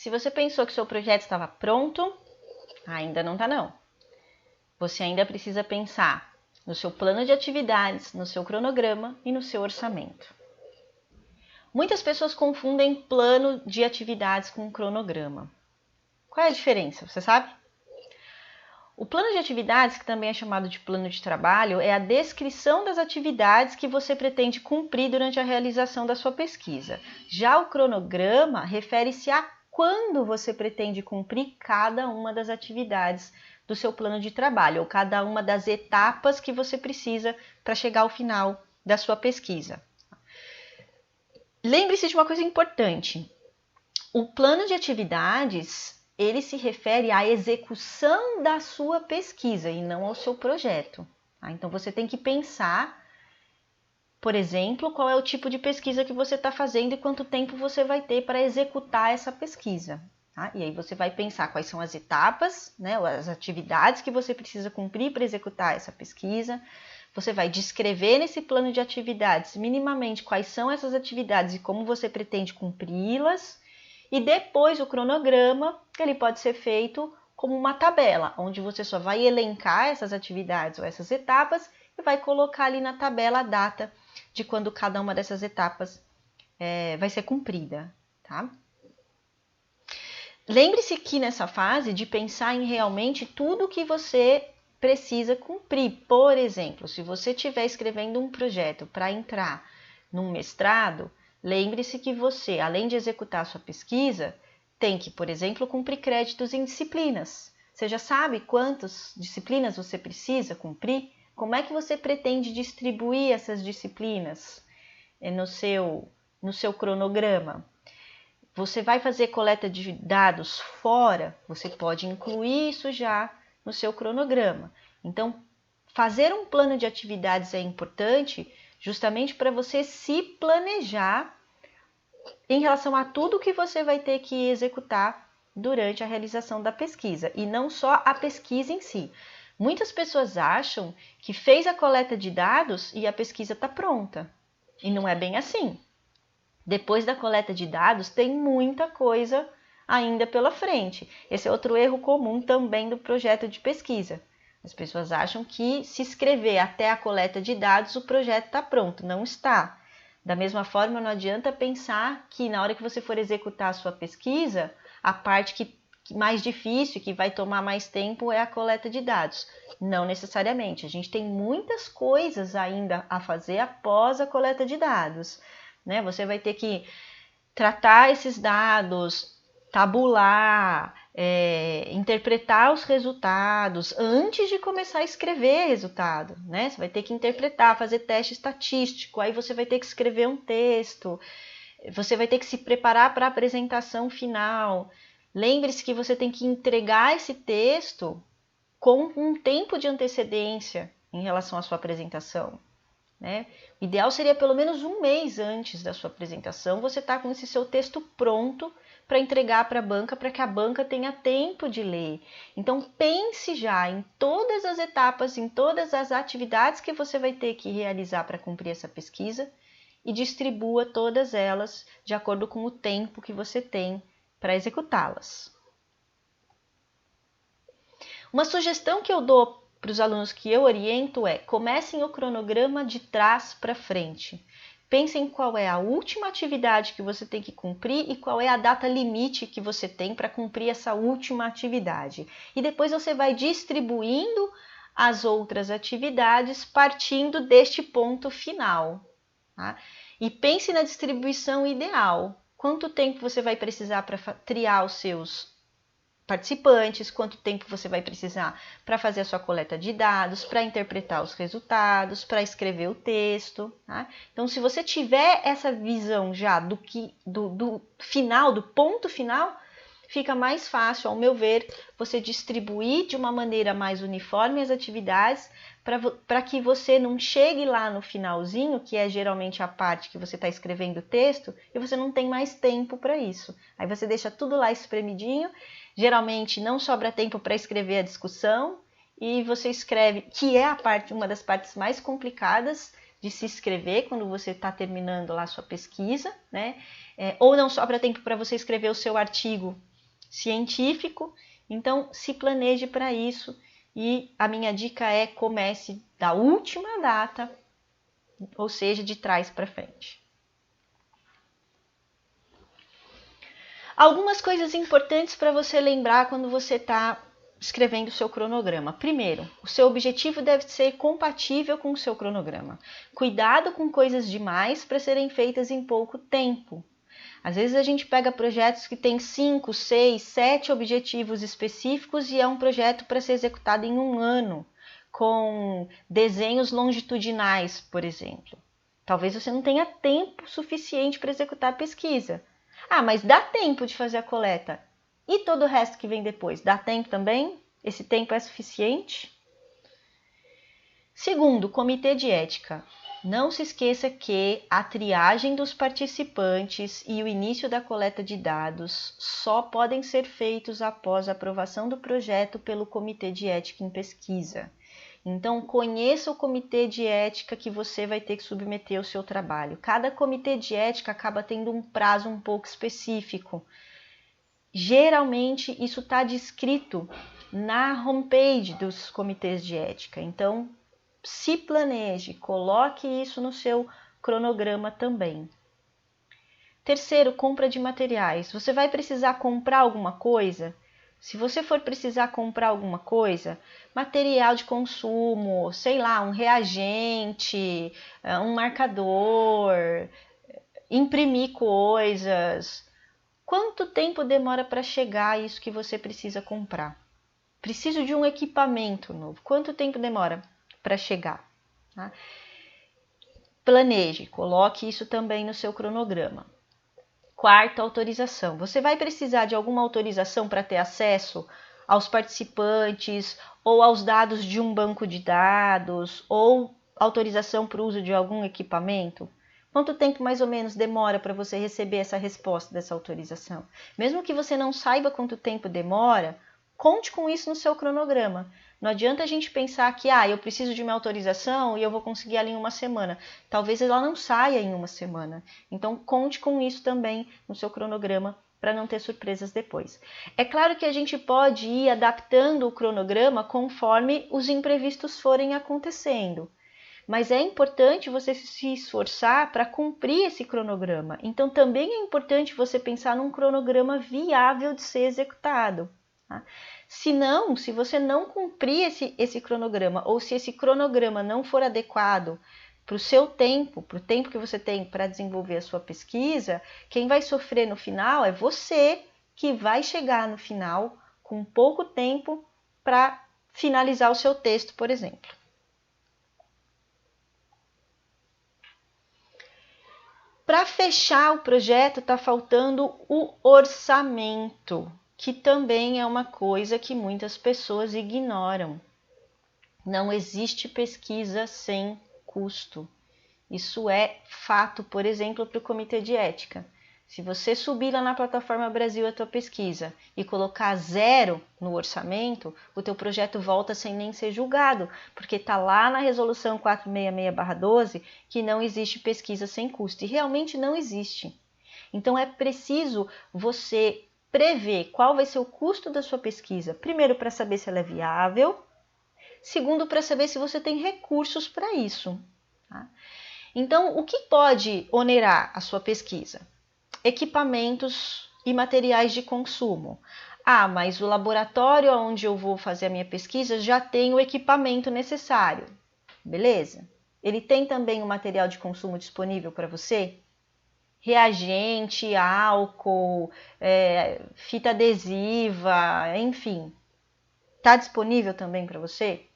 Se você pensou que seu projeto estava pronto, ainda não está não. Você ainda precisa pensar no seu plano de atividades, no seu cronograma e no seu orçamento. Muitas pessoas confundem plano de atividades com cronograma. Qual é a diferença? Você sabe? O plano de atividades, que também é chamado de plano de trabalho, é a descrição das atividades que você pretende cumprir durante a realização da sua pesquisa. Já o cronograma refere-se a quando você pretende cumprir cada uma das atividades do seu plano de trabalho, ou cada uma das etapas que você precisa para chegar ao final da sua pesquisa. Lembre-se de uma coisa importante. O plano de atividades, ele se refere à execução da sua pesquisa e não ao seu projeto. Tá? Então, você tem que pensar, por exemplo, qual é o tipo de pesquisa que você está fazendo e quanto tempo você vai ter para executar essa pesquisa. Tá? E aí você vai pensar quais são as etapas, né, as atividades que você precisa cumprir para executar essa pesquisa. Você vai descrever nesse plano de atividades minimamente quais são essas atividades e como você pretende cumpri-las. E depois o cronograma, ele pode ser feito como uma tabela, onde você só vai elencar essas atividades ou essas etapas e vai colocar ali na tabela a data de quando cada uma dessas etapas vai ser cumprida, tá? Lembre-se que nessa fase de pensar em realmente tudo que você precisa cumprir. Por exemplo, se você estiver escrevendo um projeto para entrar num mestrado, lembre-se que você, além de executar a sua pesquisa, tem que, por exemplo, cumprir créditos em disciplinas. Você já sabe quantas disciplinas você precisa cumprir? Como é que você pretende distribuir essas disciplinas no seu cronograma? Você vai fazer coleta de dados fora, você pode incluir isso já no seu cronograma. Então, fazer um plano de atividades é importante justamente para você se planejar em relação a tudo que você vai ter que executar durante a realização da pesquisa, e não só a pesquisa em si. Muitas pessoas acham que fez a coleta de dados e a pesquisa está pronta, e não é bem assim. Depois da coleta de dados, tem muita coisa ainda pela frente. Esse é outro erro comum também do projeto de pesquisa. As pessoas acham que se escrever até a coleta de dados, o projeto está pronto. Não está. Da mesma forma, não adianta pensar que na hora que você for executar a sua pesquisa, a parte que mais difícil, que vai tomar mais tempo, é a coleta de dados. Não necessariamente. A gente tem muitas coisas ainda a fazer após a coleta de dados. Né? Você vai ter que tratar esses dados, tabular, interpretar os resultados antes de começar a escrever resultado. Né? Você vai ter que interpretar, fazer teste estatístico, aí você vai ter que escrever um texto, você vai ter que se preparar para a apresentação final. Lembre-se que você tem que entregar esse texto com um tempo de antecedência em relação à sua apresentação. Né? O ideal seria pelo menos um mês antes da sua apresentação você estar com esse seu texto pronto para entregar para a banca, para que a banca tenha tempo de ler. Então pense já em todas as etapas, em todas as atividades que você vai ter que realizar para cumprir essa pesquisa e distribua todas elas de acordo com o tempo que você tem para executá-las. Uma sugestão que eu dou para os alunos que eu oriento é: comecem o cronograma de trás para frente. Pensem qual é a última atividade que você tem que cumprir e qual é a data limite que você tem para cumprir essa última atividade. E depois você vai distribuindo as outras atividades partindo deste ponto final. Tá? E pense na distribuição ideal. Quanto tempo você vai precisar para triar os seus participantes, quanto tempo você vai precisar para fazer a sua coleta de dados, para interpretar os resultados, para escrever o texto. Tá? Então, se você tiver essa visão já do final, do ponto final, fica mais fácil, ao meu ver, você distribuir de uma maneira mais uniforme as atividades para que você não chegue lá no finalzinho, que é geralmente a parte que você está escrevendo o texto, e você não tem mais tempo para isso. Aí você deixa tudo lá espremidinho. Geralmente não sobra tempo para escrever a discussão e você escreve, que é uma das partes mais complicadas de se escrever quando você está terminando lá a sua pesquisa, né? Ou não sobra tempo para você escrever o seu artigo científico, então se planeje para isso e a minha dica é comece da última data, ou seja, de trás para frente. Algumas coisas importantes para você lembrar quando você está escrevendo o seu cronograma. Primeiro, o seu objetivo deve ser compatível com o seu cronograma. Cuidado com coisas demais para serem feitas em pouco tempo. Às vezes a gente pega projetos que têm 5, 6, 7 objetivos específicos e é um projeto para ser executado em um ano, com desenhos longitudinais, por exemplo. Talvez você não tenha tempo suficiente para executar a pesquisa. Ah, mas dá tempo de fazer a coleta. E todo o resto que vem depois? Dá tempo também? Esse tempo é suficiente? Segundo, comitê de ética. Não se esqueça que a triagem dos participantes e o início da coleta de dados só podem ser feitos após a aprovação do projeto pelo comitê de ética em pesquisa. Então, conheça o comitê de ética que você vai ter que submeter ao seu trabalho. Cada comitê de ética acaba tendo um prazo um pouco específico. Geralmente, isso está descrito na homepage dos comitês de ética. Então, se planeje, coloque isso no seu cronograma também. Terceiro, compra de materiais. Você vai precisar comprar alguma coisa? Se você for precisar comprar alguma coisa, material de consumo, sei lá, um reagente, um marcador, imprimir coisas. Quanto tempo demora para chegar isso que você precisa comprar? Preciso de um equipamento novo. Quanto tempo demora para chegar? Tá? Planeje, coloque isso também no seu cronograma. Quarto, autorização. Você vai precisar de alguma autorização para ter acesso aos participantes ou aos dados de um banco de dados ou autorização para o uso de algum equipamento? Quanto tempo mais ou menos demora para você receber essa resposta dessa autorização? Mesmo que você não saiba quanto tempo demora, conte com isso no seu cronograma. Não adianta a gente pensar que eu preciso de uma autorização e eu vou conseguir ela em uma semana. Talvez ela não saia em uma semana. Então, conte com isso também no seu cronograma para não ter surpresas depois. É claro que a gente pode ir adaptando o cronograma conforme os imprevistos forem acontecendo. Mas é importante você se esforçar para cumprir esse cronograma. Então, também é importante você pensar num cronograma viável de ser executado. Tá? Se você não cumprir esse cronograma, ou se esse cronograma não for adequado para o seu tempo, para o tempo que você tem para desenvolver a sua pesquisa, quem vai sofrer no final é você, que vai chegar no final com pouco tempo para finalizar o seu texto, por exemplo. Para fechar o projeto, está faltando o orçamento, que também é uma coisa que muitas pessoas ignoram. Não existe pesquisa sem custo. Isso é fato, por exemplo, para o comitê de ética. Se você subir lá na plataforma Brasil a tua pesquisa e colocar 0 no orçamento, o teu projeto volta sem nem ser julgado, porque está lá na resolução 466/12 que não existe pesquisa sem custo, e realmente não existe. Então é preciso você prever qual vai ser o custo da sua pesquisa, primeiro para saber se ela é viável, segundo para saber se você tem recursos para isso. Tá? Então, o que pode onerar a sua pesquisa? Equipamentos e materiais de consumo. Ah, mas o laboratório onde eu vou fazer a minha pesquisa já tem o equipamento necessário. Beleza? Ele tem também o material de consumo disponível para você? Reagente, álcool, fita adesiva, enfim. Está disponível também para você?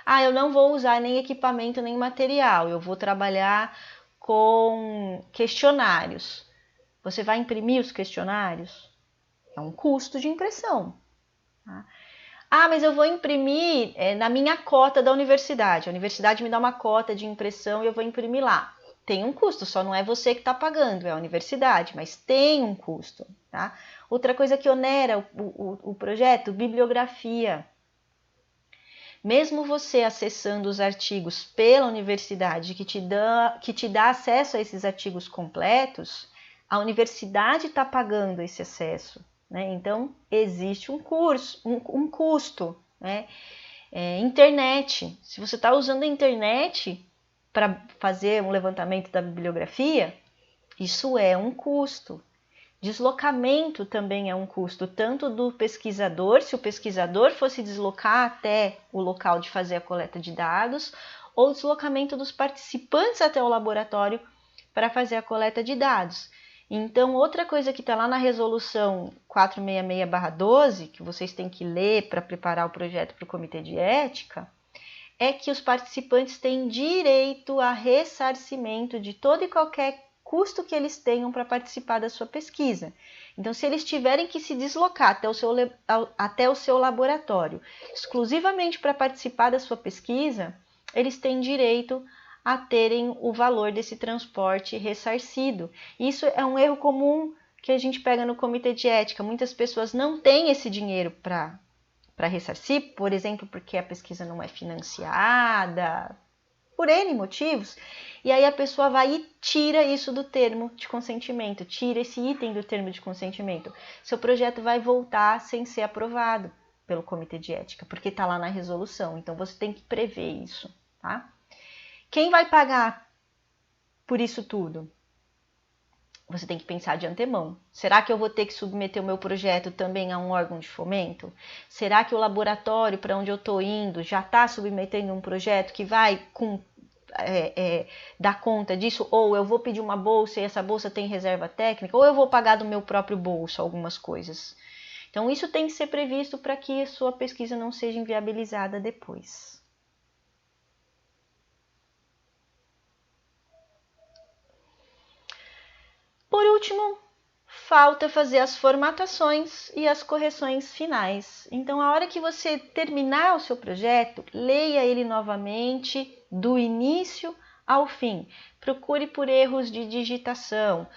Ah, eu não vou usar nem equipamento nem material, eu vou trabalhar com questionários. Você vai imprimir os questionários? É um custo de impressão. Tá? Ah, mas eu vou imprimir na minha cota da universidade. A universidade me dá uma cota de impressão e eu vou imprimir lá. Tem um custo, só não é você que está pagando, é a universidade, mas tem um custo. Tá? Outra coisa que onera o projeto, bibliografia. Mesmo você acessando os artigos pela universidade que te dá acesso a esses artigos completos, a universidade está pagando esse acesso. né? Então, existe um custo, né? Internet. Se você está usando a internet para fazer um levantamento da bibliografia, isso é um custo. Deslocamento também é um custo, tanto do pesquisador, se o pesquisador fosse deslocar até o local de fazer a coleta de dados, ou deslocamento dos participantes até o laboratório para fazer a coleta de dados. Então, outra coisa que está lá na resolução 466/12, que vocês têm que ler para preparar o projeto para o comitê de ética, é que os participantes têm direito a ressarcimento de todo e qualquer custo que eles tenham para participar da sua pesquisa. Então, se eles tiverem que se deslocar até o seu laboratório exclusivamente para participar da sua pesquisa, eles têm direito a terem o valor desse transporte ressarcido. Isso é um erro comum que a gente pega no comitê de ética. Muitas pessoas não têm esse dinheiro para ressarcir, por exemplo, porque a pesquisa não é financiada, por N motivos, e aí a pessoa vai e tira isso do termo de consentimento, tira esse item do termo de consentimento. Seu projeto vai voltar sem ser aprovado pelo comitê de ética, porque está lá na resolução, então você tem que prever isso, tá? Quem vai pagar por isso tudo? Você tem que pensar de antemão. Será que eu vou ter que submeter o meu projeto também a um órgão de fomento? Será que o laboratório para onde eu estou indo já está submetendo um projeto que vai dar conta disso? Ou eu vou pedir uma bolsa e essa bolsa tem reserva técnica? Ou eu vou pagar do meu próprio bolso algumas coisas? Então, isso tem que ser previsto para que a sua pesquisa não seja inviabilizada depois. Por último, falta fazer as formatações e as correções finais. Então, a hora que você terminar o seu projeto, leia ele novamente, do início ao fim. Procure por erros de digitação,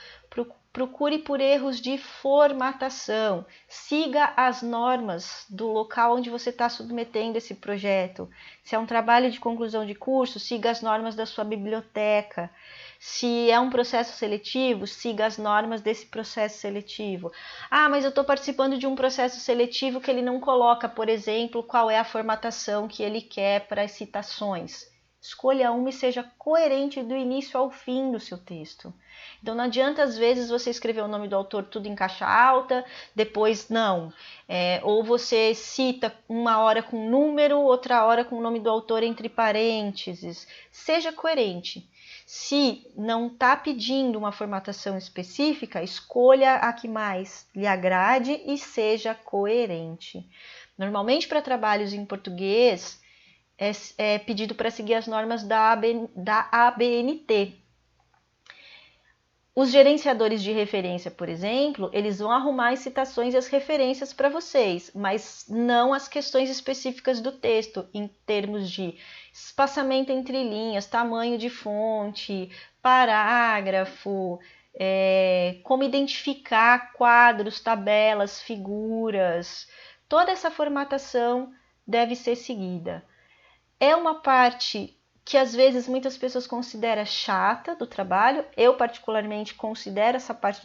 procure por erros de formatação. Siga as normas do local onde você está submetendo esse projeto. Se é um trabalho de conclusão de curso, siga as normas da sua biblioteca. Se é um processo seletivo, siga as normas desse processo seletivo. Ah, mas eu estou participando de um processo seletivo que ele não coloca, por exemplo, qual é a formatação que ele quer para as citações. Escolha uma e seja coerente do início ao fim do seu texto. Então não adianta às vezes você escrever o nome do autor tudo em caixa alta, depois não. Ou você cita uma hora com número, outra hora com o nome do autor entre parênteses. Seja coerente. Se não está pedindo uma formatação específica, escolha a que mais lhe agrade e seja coerente. Normalmente, para trabalhos em português, é pedido para seguir as normas da ABNT. Os gerenciadores de referência, por exemplo, eles vão arrumar as citações e as referências para vocês, mas não as questões específicas do texto, em termos de espaçamento entre linhas, tamanho de fonte, parágrafo, como identificar quadros, tabelas, figuras. Toda essa formatação deve ser seguida. É uma parte que às vezes muitas pessoas consideram chata do trabalho. Eu particularmente considero essa parte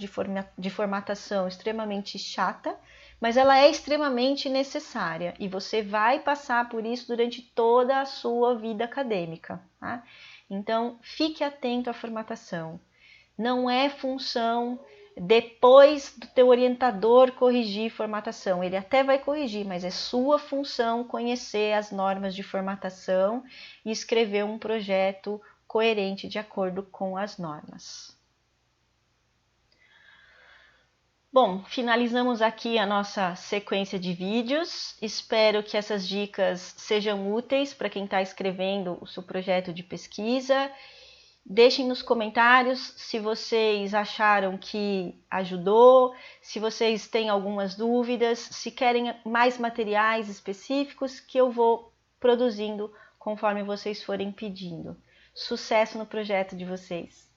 de formatação extremamente chata, mas ela é extremamente necessária e você vai passar por isso durante toda a sua vida acadêmica, tá? Então, fique atento à formatação. Não é função depois do teu orientador corrigir formatação. Ele até vai corrigir, mas é sua função conhecer as normas de formatação e escrever um projeto coerente de acordo com as normas. Bom, finalizamos aqui a nossa sequência de vídeos. Espero que essas dicas sejam úteis para quem está escrevendo o seu projeto de pesquisa. Deixem nos comentários se vocês acharam que ajudou, se vocês têm algumas dúvidas, se querem mais materiais específicos que eu vou produzindo conforme vocês forem pedindo. Sucesso no projeto de vocês!